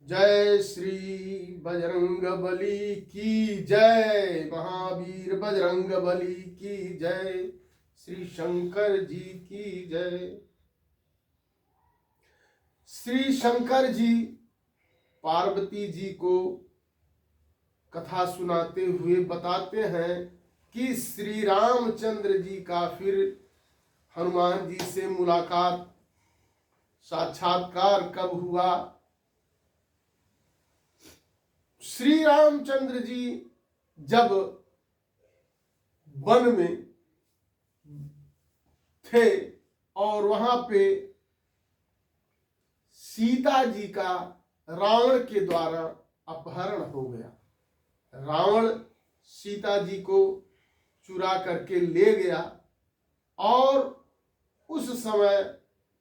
जय श्री बजरंग बली की जय। महावीर बजरंग बली की जय। श्री शंकर जी की जय। श्री शंकर जी पार्वती जी को कथा सुनाते हुए बताते हैं कि श्री रामचंद्र जी का फिर हनुमान जी से मुलाकात साक्षात्कार कब हुआ। श्री रामचंद्र जी जब वन में थे और वहां पे सीता जी का रावण के द्वारा अपहरण हो गया। रावण सीता जी को चुरा करके ले गया और उस समय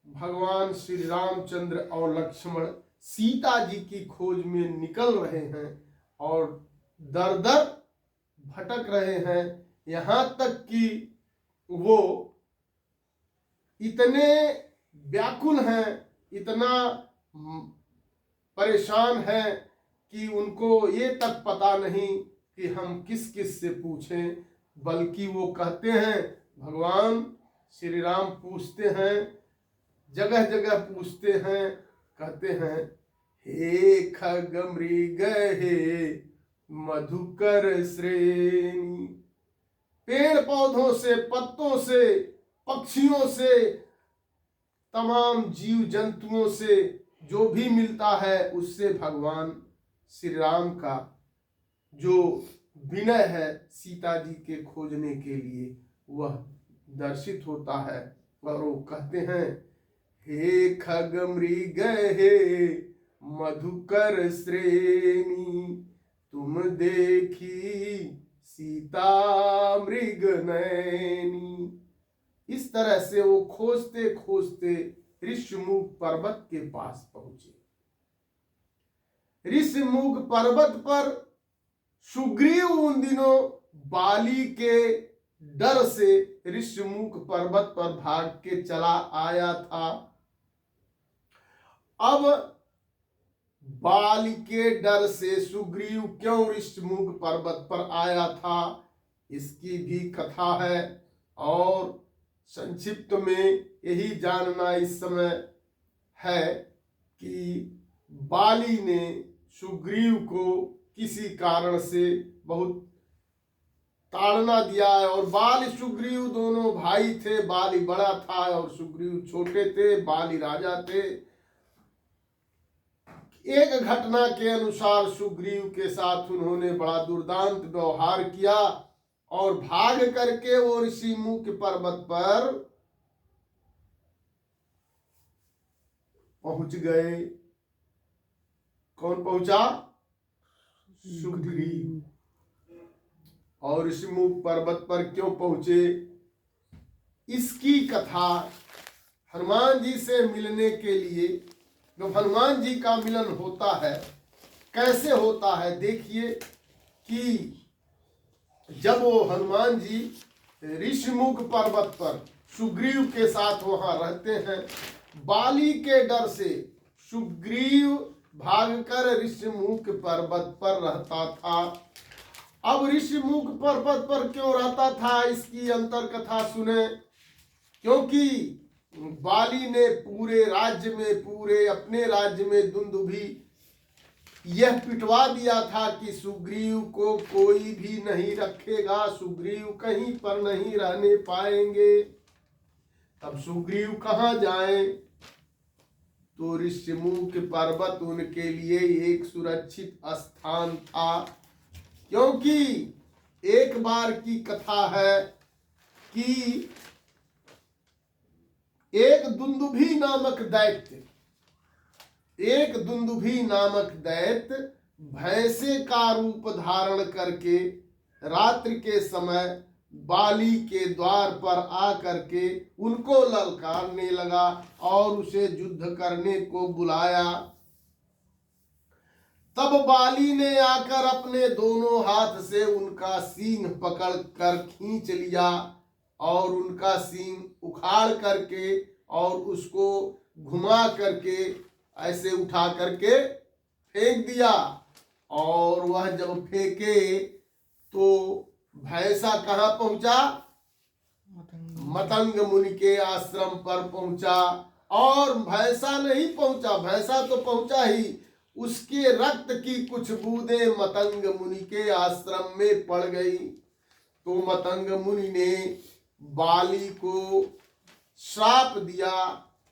भगवान श्री रामचंद्र और लक्ष्मण सीता जी की खोज में निकल रहे हैं और दर दर भटक रहे हैं। यहां तक कि वो इतने व्याकुल हैं, इतना परेशान हैं कि उनको ये तक पता नहीं कि हम किस किस से पूछें। बल्कि वो कहते हैं, भगवान श्री राम पूछते हैं, जगह जगह पूछते हैं, कहते हैं, हे खग मृग हे मधुकर श्रेणी। पेड़ पौधों से, पत्तों से, पक्षियों से, तमाम जीव जंतुओं से जो भी मिलता है उससे भगवान श्री राम का जो विनय है सीता जी के खोजने के लिए वह दर्शित होता है। और वो कहते हैं, हे खग मृग हे मधुकर श्रेणी, तुम देखी सीता मृग नैनी। इस तरह से वो खोजते खोजते ऋषमुख पर्वत के पास पहुंचे। ऋषमुख पर्वत पर सुग्रीव उन दिनों बाली के डर से ऋषमुख पर्वत पर भाग के चला आया था। अब बाली के डर से सुग्रीव क्यों ऋषमुख पर्वत पर आया था, इसकी भी कथा है और संक्षिप्त में यही जानना इस समय है कि बाली ने सुग्रीव को किसी कारण से बहुत ताड़ना दिया है। और बाली सुग्रीव दोनों भाई थे। बाली बड़ा था और सुग्रीव छोटे थे। बाली राजा थे। एक घटना के अनुसार सुग्रीव के साथ उन्होंने बड़ा दुर्दांत व्यवहार किया और भाग करके वो ऋषिमुख पर्वत पर पहुंच गए। कौन पहुंचा? सुग्रीव। और ऋषिमुख पर्वत पर क्यों पहुंचे, इसकी कथा हनुमान जी से मिलने के लिए, जब हनुमान जी का मिलन होता है कैसे होता है, देखिए कि जब वो हनुमान जी ऋषिमुख पर्वत पर सुग्रीव के साथ वहां रहते हैं, बाली के डर से सुग्रीव भागकर ऋषिमुख पर्वत पर रहता था। अब ऋषिमुख पर्वत पर क्यों रहता था, इसकी अंतर कथा सुने। क्योंकि बाली ने पूरे राज्य में, पूरे अपने राज्य में दुंदुभी यह पिटवा दिया था कि सुग्रीव को कोई भी नहीं रखेगा, सुग्रीव कहीं पर नहीं रहने पाएंगे। तब सुग्रीव कहाँ जाएं? तो ऋषिमुख पर्वत उनके लिए एक सुरक्षित स्थान था। क्योंकि एक बार की कथा है कि एक दुंदुभी नामक दैत्य भैंसे का रूप धारण करके रात्रि के समय बाली के द्वार पर आकर के उनको ललकारने लगा और उसे युद्ध करने को बुलाया। तब बाली ने आकर अपने दोनों हाथ से उनका सींग पकड़ कर खींच लिया और उनका सींग उखाड़ करके और उसको घुमा करके ऐसे उठा करके फेंक दिया। और वह जब फेंके तो भैंसा कहाँ पहुंचा? मतंग मुनि के आश्रम पर पहुंचा। और भैंसा नहीं पहुंचा, भैंसा तो पहुंचा ही, उसके रक्त की कुछ बूंदें मतंग मुनि के आश्रम में पड़ गई। तो मतंग मुनि ने बाली को श्राप दिया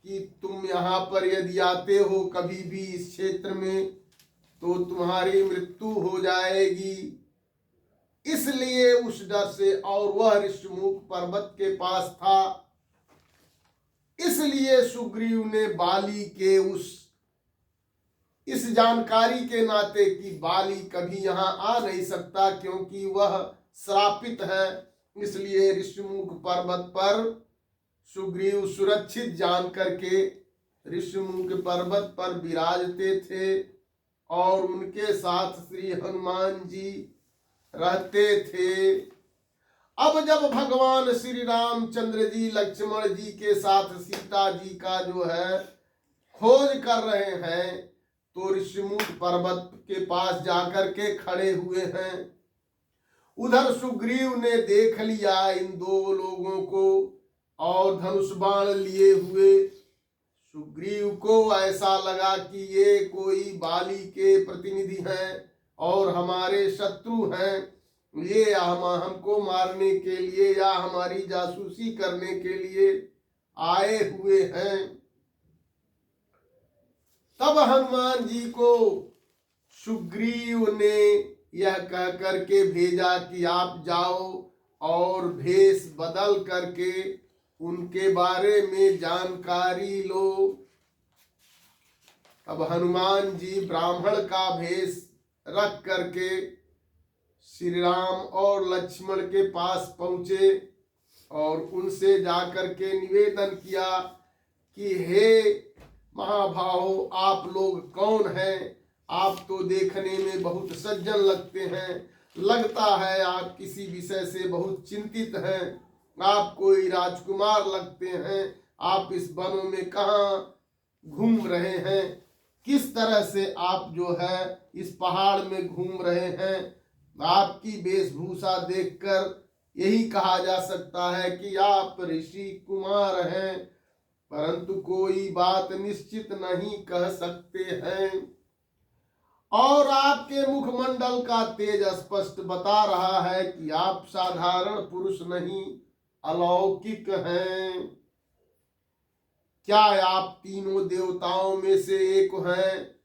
कि तुम यहाँ पर यदि आते हो कभी भी इस क्षेत्र में तो तुम्हारी मृत्यु हो जाएगी। इसलिए उस डर से, और वह ऋषमुख पर्वत के पास था, इसलिए सुग्रीव ने बाली के इस जानकारी के नाते कि बाली कभी यहाँ आ नहीं सकता क्योंकि वह श्रापित है, इसलिए ऋषमुख पर्वत पर सुग्रीव सुरक्षित जान करके ऋषमुख पर्वत पर विराजते थे और उनके साथ श्री हनुमान जी रहते थे। अब जब भगवान श्री रामचंद्र जी लक्ष्मण जी के साथ सीता जी का जो है खोज कर रहे हैं तो ऋषमुख पर्वत के पास जाकर के खड़े हुए हैं। उधर सुग्रीव ने देख लिया इन दो लोगों को और धनुष बाण लिए हुए। सुग्रीव को ऐसा लगा कि ये कोई बाली के प्रतिनिधि हैं और हमारे शत्रु हैं, ये हमको मारने के लिए या हमारी जासूसी करने के लिए आए हुए हैं। तब हनुमान जी को सुग्रीव ने यह कह करके भेजा कि आप जाओ और भेष बदल करके उनके बारे में जानकारी लो। अब हनुमान जी ब्राह्मण का भेष रख करके श्री राम और लक्ष्मण के पास पहुंचे और उनसे जाकर के निवेदन किया कि हे महाभाव, आप लोग कौन हैं? आप तो देखने में बहुत सज्जन लगते हैं, लगता है आप किसी विषय से बहुत चिंतित हैं, आप कोई राजकुमार लगते हैं। आप इस वनों में कहाँ घूम रहे हैं? किस तरह से आप जो है इस पहाड़ में घूम रहे हैं? आपकी वेशभूषा देखकर यही कहा जा सकता है कि आप ऋषि कुमार हैं, परंतु कोई बात निश्चित नहीं कह सकते हैं। और आपके मुखमंडल का तेज स्पष्ट बता रहा है कि आप साधारण पुरुष नहीं, अलौकिक हैं। क्या आप तीनों देवताओं में से एक हैं?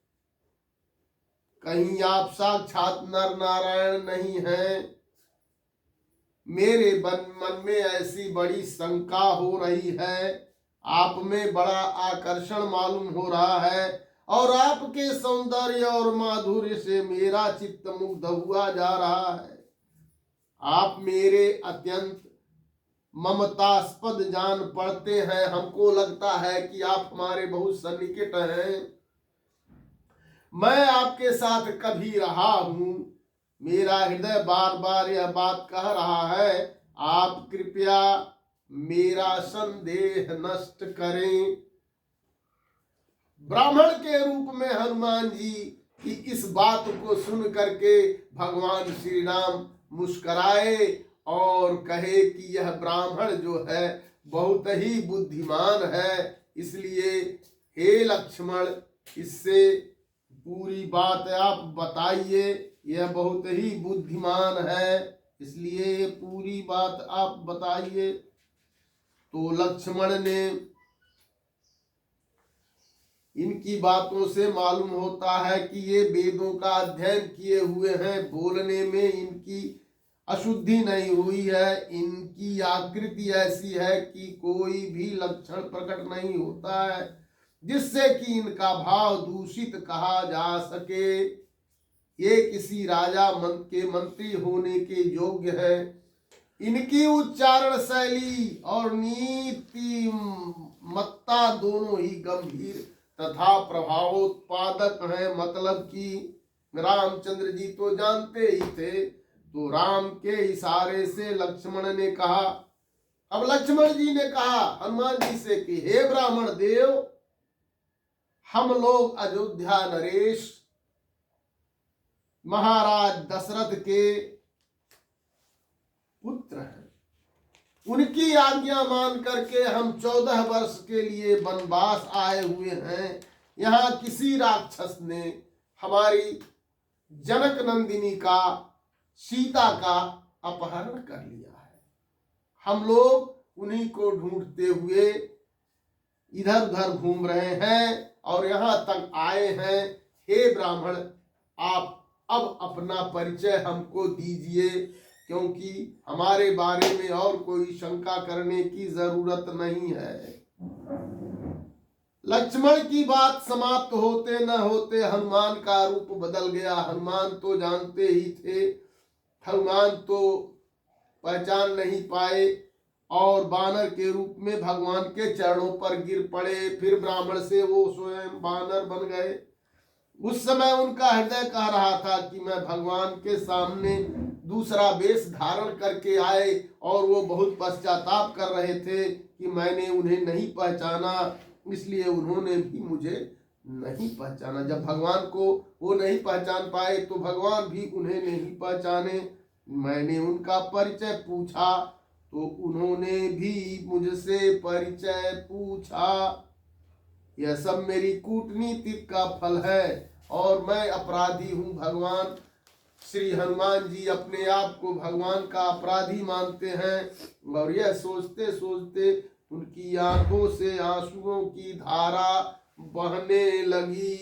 कहीं आप साक्षात नर नारायण नहीं हैं? मेरे मन में ऐसी बड़ी शंका हो रही है। आप में बड़ा आकर्षण मालूम हो रहा है और आपके सौंदर्य और माधुर्य से मेरा चित्त मुग्ध हुआ जा रहा है। आप मेरे अत्यंत ममतास्पद जान पड़ते हैं। हमको लगता है कि आप हमारे बहुत सन्निकट हैं। मैं आपके साथ कभी रहा हूं, मेरा हृदय बार बार यह बात कह रहा है, आप कृपया मेरा संदेह नष्ट करें। ब्राह्मण के रूप में हनुमान जी की इस बात को सुन करके भगवान श्री राम मुस्कुराए और कहे कि यह ब्राह्मण जो है बहुत ही बुद्धिमान है, इसलिए हे लक्ष्मण, इससे पूरी बात आप बताइए। यह बहुत ही बुद्धिमान है, इसलिए पूरी बात आप बताइए। तो लक्ष्मण ने इनकी बातों से मालूम होता है कि ये वेदों का अध्ययन किए हुए हैं, बोलने में इनकी अशुद्धि नहीं हुई है, इनकी आकृति ऐसी है कि कोई भी लक्षण प्रकट नहीं होता है जिससे कि इनका भाव दूषित कहा जा सके। ये किसी राजा के मंत्री होने के योग्य है। इनकी उच्चारण शैली और नीति मत्ता दोनों ही गंभीर तथा प्रभावोत्पादक है। मतलब कि रामचंद्र जी तो जानते ही थे। तो राम के इशारे से लक्ष्मण ने कहा, अब लक्ष्मण जी ने कहा हनुमान जी से कि हे ब्राह्मण देव, हम लोग अयोध्या नरेश महाराज दशरथ के पुत्र हैं। उनकी आज्ञा मान करके हम 14 वर्ष के लिए वनवास आए हुए हैं। यहाँ किसी राक्षस ने हमारी जनक नंदिनी का, सीता का अपहरण कर लिया है। हम लोग उन्हीं को ढूंढते हुए इधर उधर घूम रहे हैं और यहाँ तक आए हैं। हे ब्राह्मण, आप अब अपना परिचय हमको दीजिए, क्योंकि हमारे बारे में और कोई शंका करने की जरूरत नहीं है। लक्ष्मण की बात समाप्त होते न होते हनुमान का रूप बदल गया। हनुमान तो जानते ही थे, हनुमान तो पहचान नहीं पाए और बानर के रूप में भगवान के चरणों पर गिर पड़े। फिर ब्राह्मण से वो स्वयं बानर बन गए। उस समय उनका हृदय कह रहा था कि मैं भगवान के सामने दूसरा वेश धारण करके आए, और वो बहुत पश्चाताप कर रहे थे कि मैंने उन्हें नहीं पहचाना, इसलिए उन्होंने भी मुझे नहीं पहचाना। जब भगवान को वो नहीं पहचान पाए तो भगवान भी उन्हें नहीं पहचाने। मैंने उनका परिचय पूछा तो उन्होंने भी मुझसे परिचय पूछा। यह सब मेरी कूटनीति का फल है और मैं अपराधी हूँ। भगवान श्री हनुमान जी अपने आप को भगवान का अपराधी मानते हैं और यह सोचते सोचते उनकी आंखों से आंसुओं की धारा बहने लगी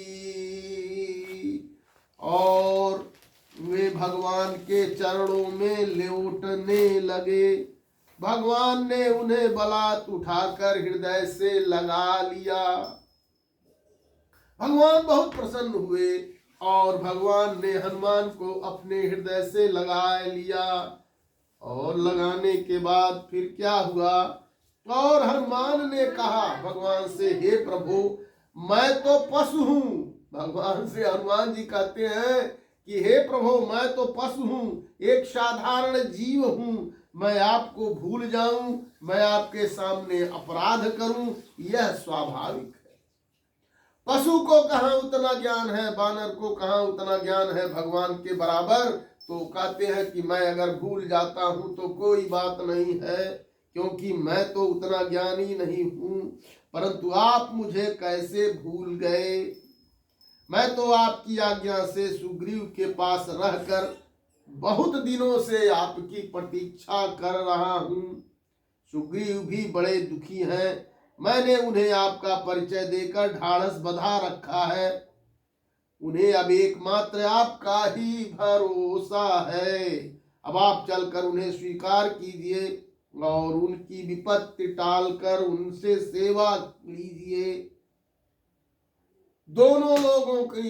और वे भगवान के चरणों में लेटने लगे। भगवान ने उन्हें बलात् उठाकर हृदय से लगा लिया। भगवान बहुत प्रसन्न हुए और भगवान ने हनुमान को अपने हृदय से लगा लिया। और लगाने के बाद फिर क्या हुआ, और हनुमान ने कहा भगवान से, हे प्रभु, मैं तो पशु हूँ। भगवान से हनुमान जी कहते हैं कि हे प्रभु, मैं तो पशु हूँ, एक साधारण जीव हूँ। मैं आपको भूल जाऊं, मैं आपके सामने अपराध करूं, यह स्वाभाविक है। पशु को कहाँ उतना ज्ञान है, बानर को कहाँ उतना ज्ञान है भगवान के बराबर। तो कहते हैं कि मैं अगर भूल जाता हूं तो कोई बात नहीं है, क्योंकि मैं तो उतना ज्ञानी नहीं हूं। परंतु आप मुझे कैसे भूल गए? मैं तो आपकी आज्ञा से सुग्रीव के पास रहकर बहुत दिनों से आपकी प्रतीक्षा कर रहा हूं। सुग्रीव भी बड़े दुखी हैं। मैंने उन्हें आपका परिचय देकर ढाढ़स बंधा रखा है। उन्हें अब एकमात्र आपका ही भरोसा है। अब आप चलकर उन्हें स्वीकार कीजिए और उनकी विपत्ति टालकर उनसे सेवा लीजिए। दोनों लोगों की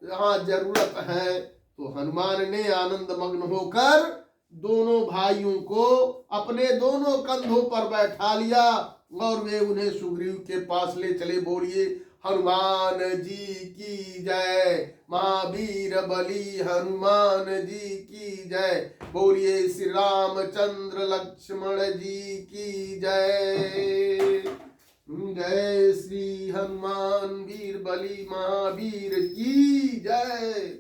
यहाँ जरूरत है। तो हनुमान ने आनंद मग्न होकर दोनों भाइयों को अपने दोनों कंधों पर बैठा लिया और वे उन्हें सुग्रीव के पास ले चले। बोलिए हनुमान जी की जय, महावीर बली हनुमान जी की जय। बोलिए श्री रामचंद्र लक्ष्मण जी की जय। जय श्री हनुमान वीर बली महावीर की जय।